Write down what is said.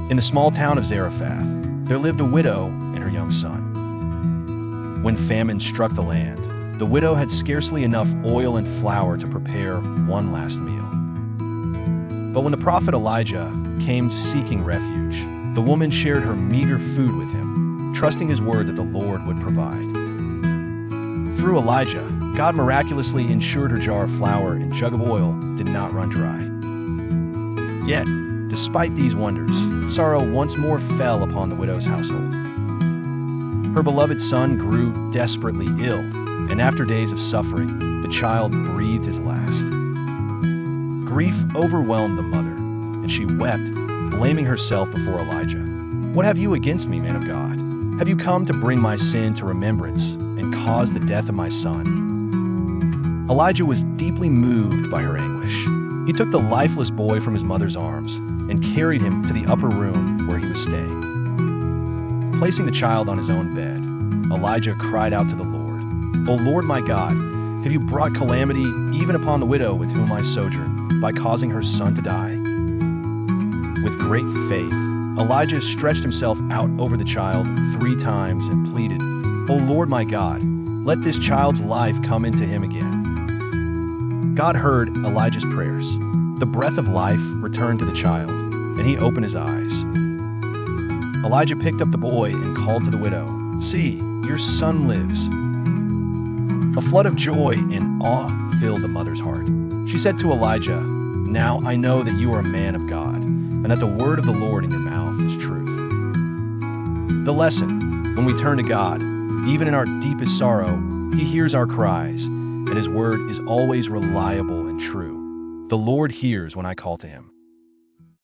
In the small town of Zarephath, there lived a widow and her young son. When famine struck the land, the widow had scarcely enough oil and flour to prepare one last meal. But when the prophet Elijah came seeking refuge, the woman shared her meager food with him, trusting his word that the Lord would provide. Through Elijah, God miraculously ensured her jar of flour and jug of oil did not run dry. Yet, despite these wonders, sorrow once more fell upon the widow's household. Her beloved son grew desperately ill, and after days of suffering, the child breathed his last. Grief overwhelmed the mother, and she wept, blaming herself before Elijah. "What have you against me, man of God? Have you come to bring my sin to remembrance and cause the death of my son?" Elijah was deeply moved by her anguish. He took the lifeless boy from his mother's arms and carried him to the upper room where he was staying. Placing the child on his own bed, Elijah cried out to the Lord, "O Lord my God, have you brought calamity even upon the widow with whom I sojourn by causing her son to die?" With great faith, Elijah stretched himself out over the child 3 times and pleaded, "O Lord my God, let this child's life come into him again." God heard Elijah's prayers. The breath of life returned to the child, and he opened his eyes. Elijah picked up the boy and called to the widow, "See, your son lives." A flood of joy and awe filled the mother's heart. She said to Elijah, "Now I know that you are a man of God, and that the word of the Lord in your mouth is truth." The lesson: when we turn to God, even in our deepest sorrow, He hears our cries, and His word is always reliable and true. The Lord hears when I call to Him.